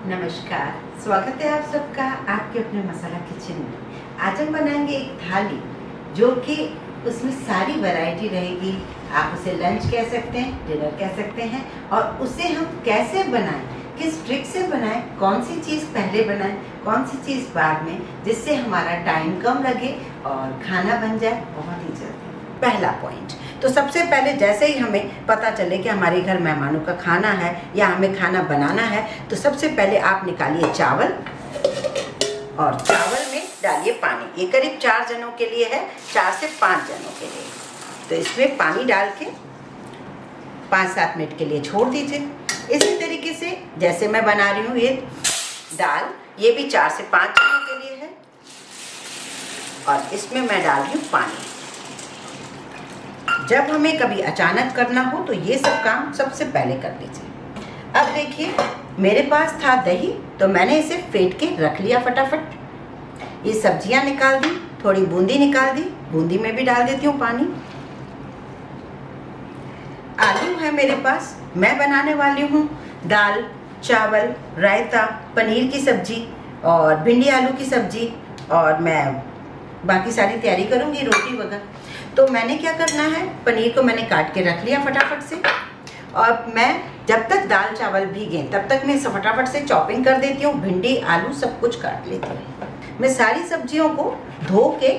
नमस्कार, स्वागत है आप सबका आपके अपने मसाला किचन में। आज हम बनाएंगे एक थाली जो कि उसमें सारी वैरायटी रहेगी। आप उसे लंच कह सकते हैं, डिनर कह सकते हैं। और उसे हम कैसे बनाएं, किस ट्रिक से बनाएं, कौन सी चीज़ पहले बनाएं, कौन सी चीज़ बाद में, जिससे हमारा टाइम कम लगे और खाना बन जाए बहुत ही जल्दी। पहला पॉइंट, तो सबसे पहले जैसे ही हमें पता चले कि हमारे घर मेहमानों का खाना है या हमें खाना बनाना है, तो सबसे पहले आप निकालिए चावल और चावल में डालिए पानी। ये करीब 4 जनों के लिए है, 4 से 5 जनों के लिए। तो इसमें पानी डाल के 5-7 मिनट के लिए छोड़ दीजिए। इसी तरीके से जैसे मैं बना रही हूँ ये दाल, ये भी 4 से 5 जनों के लिए है और इसमें मैं डाल रही हूँ पानी। जब हमें कभी अचानक करना हो तो ये सब काम सबसे पहले कर लीजिए। अब देखिए, मेरे पास था दही, तो मैंने इसे फेंट के रख लिया फटाफट। ये सब्जियां निकाल दी, थोड़ी बूंदी निकाल दी, बूंदी में भी डाल देती हूँ पानी। आलू है मेरे पास, मैं बनाने वाली हूँ दाल, चावल, रायता, पनीर की सब्जी और भिंडी आलू की सब्जी, और मैं बाकी सारी तैयारी करूँगी, रोटी वगैरह। तो मैंने क्या करना है, पनीर को मैंने काट के रख लिया फटाफट से, और मैं जब तक दाल चावल भीगे तब तक मैं फटाफट से चॉपिंग कर देती हूँ। भिंडी आलू सब कुछ काट लेती हूँ। मैं सारी सब्जियों को धो के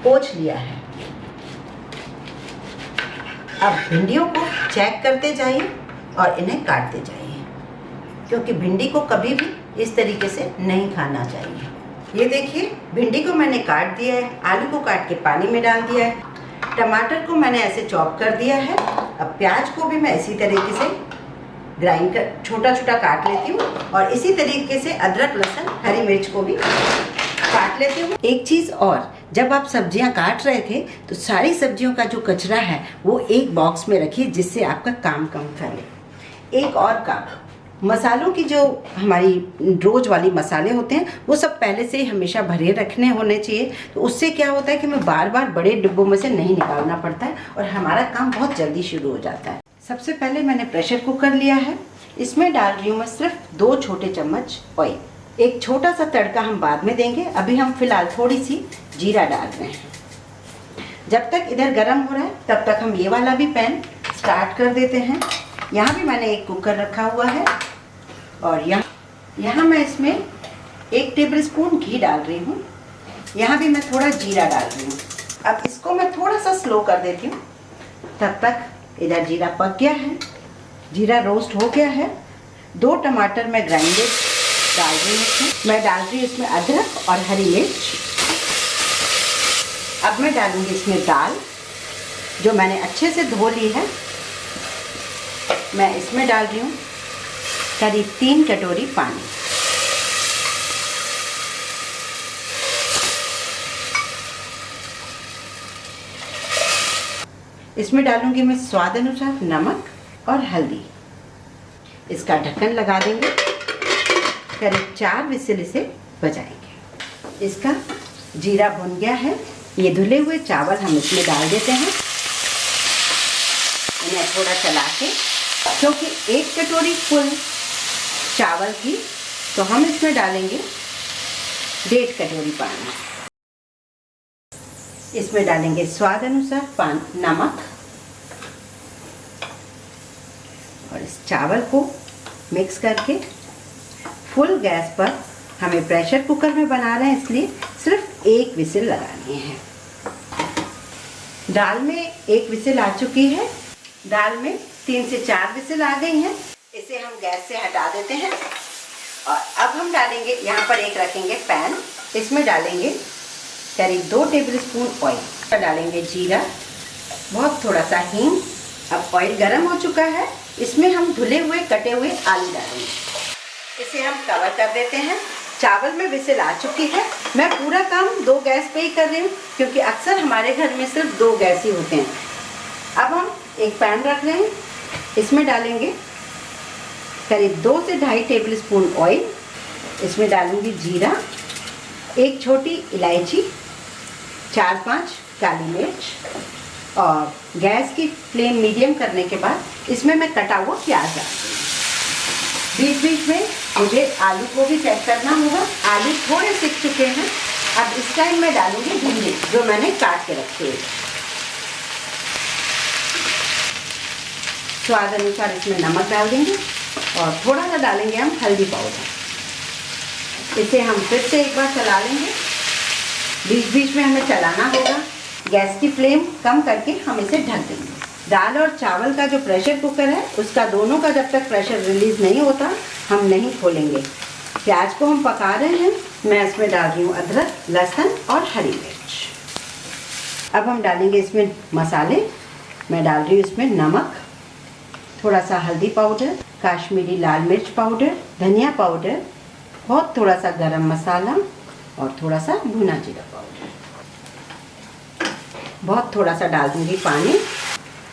पोंछ लिया है। अब भिंडियों को चेक करते जाइए और इन्हें काटते जाइए, क्योंकि भिंडी को कभी भी इस तरीके से नहीं खाना चाहिए। ये देखिए, भिंडी को मैंने काट दिया है, आलू को काट के पानी में डाल दिया है, टमाटर को मैंने ऐसे चॉप कर दिया है। अब प्याज को भी मैं इसी तरीके से ग्राइंड कर छोटा छोटा काट लेती हूँ, और इसी तरीके से अदरक, लहसुन, हरी मिर्च को भी काट लेती हूँ। एक चीज़ और, जब आप सब्जियाँ काट रहे थे तो सारी सब्जियों का जो कचरा है वो एक बॉक्स में रखिए, जिससे आपका काम कम फैले। एक और काम, मसालों की जो हमारी रोज वाली मसाले होते हैं वो सब पहले से ही हमेशा भरे रखने होने चाहिए। तो उससे क्या होता है कि हमें बार बार बड़े डिब्बों में से नहीं निकालना पड़ता है और हमारा काम बहुत जल्दी शुरू हो जाता है। सबसे पहले मैंने प्रेशर कुकर लिया है, इसमें डाल रही हूँ मैं सिर्फ 2 छोटे चम्मच ऑयल। एक छोटा सा तड़का हम बाद में देंगे, अभी हम फिलहाल थोड़ी सी जीरा डाल रहे हैं। जब तक इधर गर्म हो रहा है तब तक हम ये वाला भी पैन स्टार्ट कर देते हैं। यहाँ भी मैंने एक कुकर रखा हुआ है, और यहाँ मैं इसमें 1 टेबल स्पून घी डाल रही हूँ। यहाँ भी मैं थोड़ा जीरा डाल रही हूँ। अब इसको मैं थोड़ा सा स्लो कर देती हूँ। तब तक इधर जीरा पक गया है, जीरा रोस्ट हो गया है। 2 टमाटर मैं ग्राइंडेड डाल रही हूँ इसमें। मैं डाल रही हूँ इसमें अदरक और हरी मिर्च। अब मैं डालूँगी इसमें दाल जो मैंने अच्छे से धो ली है। मैं इसमें डाल रही हूँ करीब 3 कटोरी पानी। इसमें डालूंगी मैं स्वाद अनुसार नमक और हल्दी। इसका ढक्कन लगा देंगे, करीब 4 विसिल इसे बजाएंगे। इसका जीरा भुन गया है, ये धुले हुए चावल हम इसमें डाल देते हैं। इन्हें थोड़ा चला के, क्योंकि 1 कटोरी फुल चावल की, तो हम इसमें डालेंगे 1.5 कटोरी पानी। इसमें डालेंगे स्वाद अनुसार नमक, और इस चावल को मिक्स करके फुल गैस पर, हमें प्रेशर कुकर में बना रहे हैं इसलिए सिर्फ 1 विसिल लगानी है। दाल में 1 विसिल आ चुकी है, दाल में 3 से 4 विसिल आ गई हैं। इसे हम गैस से हटा देते हैं, और अब हम डालेंगे, यहाँ पर एक रखेंगे पैन, इसमें डालेंगे करीब 2 टेबल स्पून ऑयल। डालेंगे जीरा, बहुत थोड़ा सा हींग। अब ऑयल गर्म हो चुका है, इसमें हम धुले हुए कटे हुए आलू डालेंगे। इसे हम कवर कर देते हैं। चावल में विसिल आ चुकी है। मैं पूरा काम 2 गैस पे ही कर रही हूँ, क्योंकि अक्सर हमारे घर में सिर्फ 2 गैस ही होते हैं। अब हम एक पैन रख रहे हैं, इसमें डालेंगे करीब 2 से 2.5 टेबल स्पून ऑयल। इसमें डालूंगी जीरा, 1 छोटी इलायची, 4-5 काली मिर्च, और गैस की फ्लेम मीडियम करने के बाद इसमें मैं कटा हुआ प्याज डाल दूँगी। बीच बीच में मुझे आलू को भी चेक करना होगा। आलू थोड़े सिक चुके हैं। अब इस टाइम मैं डालूंगी भिंडी जो मैंने काट के रखी है। स्वाद अनुसार इसमें नमक डाल देंगे और थोड़ा सा डालेंगे हम हल्दी पाउडर। इसे हम फिर से एक बार चला लेंगे। बीच बीच में हमें चलाना होगा। गैस की फ्लेम कम करके हम इसे ढक देंगे। दाल और चावल का जो प्रेशर कुकर है उसका दोनों का जब तक प्रेशर रिलीज़ नहीं होता हम नहीं खोलेंगे। प्याज को हम पका रहे हैं। मैं इसमें डाल रही हूँ अदरक, लहसुन और हरी मिर्च। अब हम डालेंगे इसमें मसाले। मैं डाल रही हूँ इसमें नमक, थोड़ा सा हल्दी पाउडर, काश्मीरी लाल मिर्च पाउडर, धनिया पाउडर, बहुत थोड़ा सा गरम मसाला और थोड़ा सा भुना जीरा पाउडर। बहुत थोड़ा सा डाल दूँगी पानी।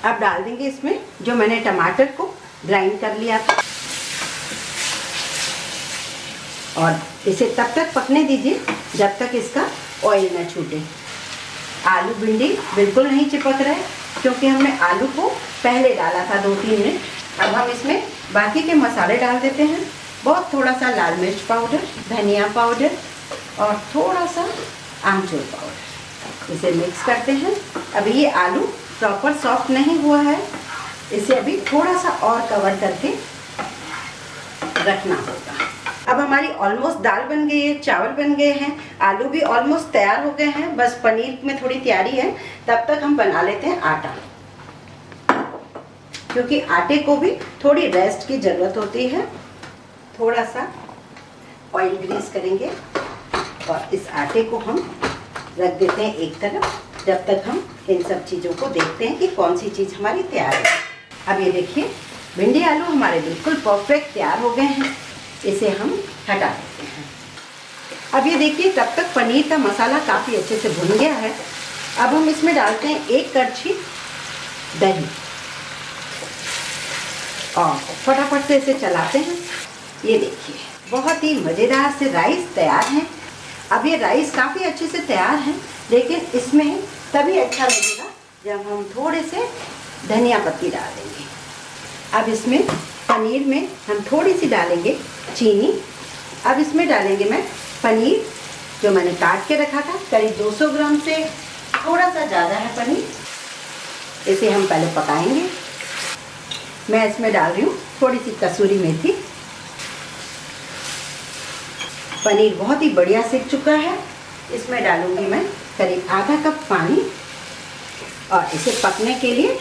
अब डाल देंगे इसमें जो मैंने टमाटर को ग्राइंड कर लिया था और इसे तब तक पकने दीजिए जब तक इसका ऑयल न छूटे। आलू भिंडी बिल्कुल नहीं चिपक रहे क्योंकि हमने आलू को पहले डाला था 2-3 मिनट। अब हम इसमें बाकी के मसाले डाल देते हैं। बहुत थोड़ा सा लाल मिर्च पाउडर, धनिया पाउडर और थोड़ा सा आमचूर पाउडर। इसे मिक्स करते हैं। अभी ये आलू प्रॉपर सॉफ्ट नहीं हुआ है, इसे अभी थोड़ा सा और कवर करके रखना होगा। अब हमारी ऑलमोस्ट दाल बन गई है, चावल बन गए हैं, आलू भी ऑलमोस्ट तैयार हो गए हैं। बस पनीर में थोड़ी तैयारी है। तब तक हम बना लेते हैं आटा, क्योंकि आटे को भी थोड़ी रेस्ट की ज़रूरत होती है। थोड़ा सा ऑयल ग्रीस करेंगे और इस आटे को हम रख देते हैं एक तरफ जब तक हम इन सब चीज़ों को देखते हैं कि कौन सी चीज़ हमारी तैयार है। अब ये देखिए भिंडी आलू हमारे बिल्कुल परफेक्ट तैयार हो गए हैं। इसे हम हटा देते हैं। अब ये देखिए तब तक पनीर का मसाला काफ़ी अच्छे से भुन गया है। अब हम इसमें डालते हैं 1 कड़छी दही और फटाफट से इसे चलाते हैं। ये देखिए बहुत ही मज़ेदार से राइस तैयार हैं। अब ये राइस काफ़ी अच्छे से तैयार हैं, लेकिन इसमें तभी अच्छा लगेगा जब हम थोड़े से धनिया पत्ती डाल देंगे। अब इसमें पनीर में हम थोड़ी सी डालेंगे चीनी। अब इसमें डालेंगे मैं पनीर जो मैंने काट के रखा था। करीब 200 ग्राम से थोड़ा सा ज़्यादा है पनीर। इसे हम पहले पकाएंगे। मैं इसमें डाल रही हूँ थोड़ी सी कसूरी मेथी। पनीर बहुत ही बढ़िया सिक चुका है। इसमें डालूंगी मैं करीब आधा कप पानी और इसे पकने के लिए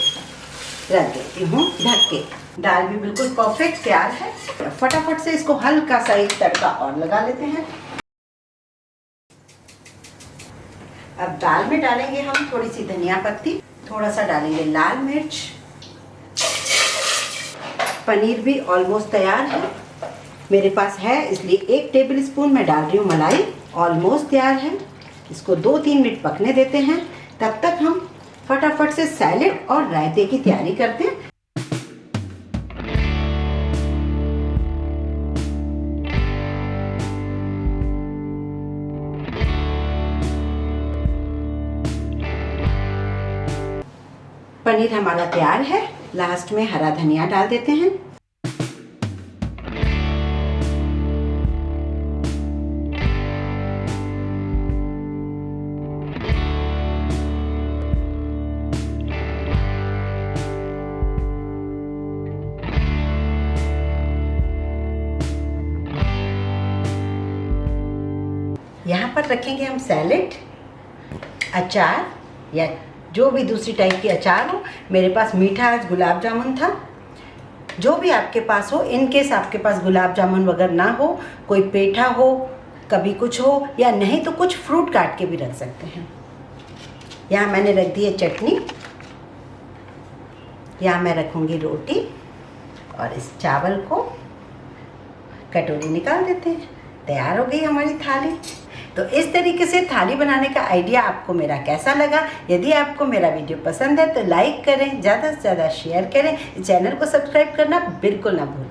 रख देती हूँ ढक के। दाल भी बिल्कुल परफेक्ट तैयार है। फटाफट से इसको हल्का सा एक तड़का और लगा लेते हैं। अब दाल में डालेंगे हम थोड़ी सी धनिया पत्ती, थोड़ा सा डालेंगे लाल मिर्च। पनीर भी ऑलमोस्ट तैयार है। मेरे पास है इसलिए 1 टेबल स्पून मैं डाल रही हूँ मलाई। ऑलमोस्ट तैयार है। इसको 2-3 मिनट पकने देते हैं। तब तक हम फटाफट से सैलेड और रायते की तैयारी करते हैं। पनीर हमारा तैयार है। लास्ट में हरा धनिया डाल देते हैं। यहाँ पर रखेंगे हम सैलेड, अचार या जो भी दूसरी टाइप की अचार हो। मेरे पास मीठा आज गुलाब जामुन था। जो भी आपके पास हो, इन केस आपके पास गुलाब जामुन वगैरह ना हो, कोई पेठा हो, कभी कुछ हो, या नहीं तो कुछ फ्रूट काट के भी रख सकते हैं। यहाँ मैंने रख दी है चटनी। यहाँ मैं रखूँगी रोटी और इस चावल को कटोरी निकाल देते हैं। तैयार हो गई हमारी थाली। तो इस तरीके से थाली बनाने का आइडिया आपको मेरा कैसा लगा? यदि आपको मेरा वीडियो पसंद है तो लाइक करें, ज़्यादा से ज़्यादा शेयर करें, चैनल को सब्सक्राइब करना बिल्कुल ना भूलें।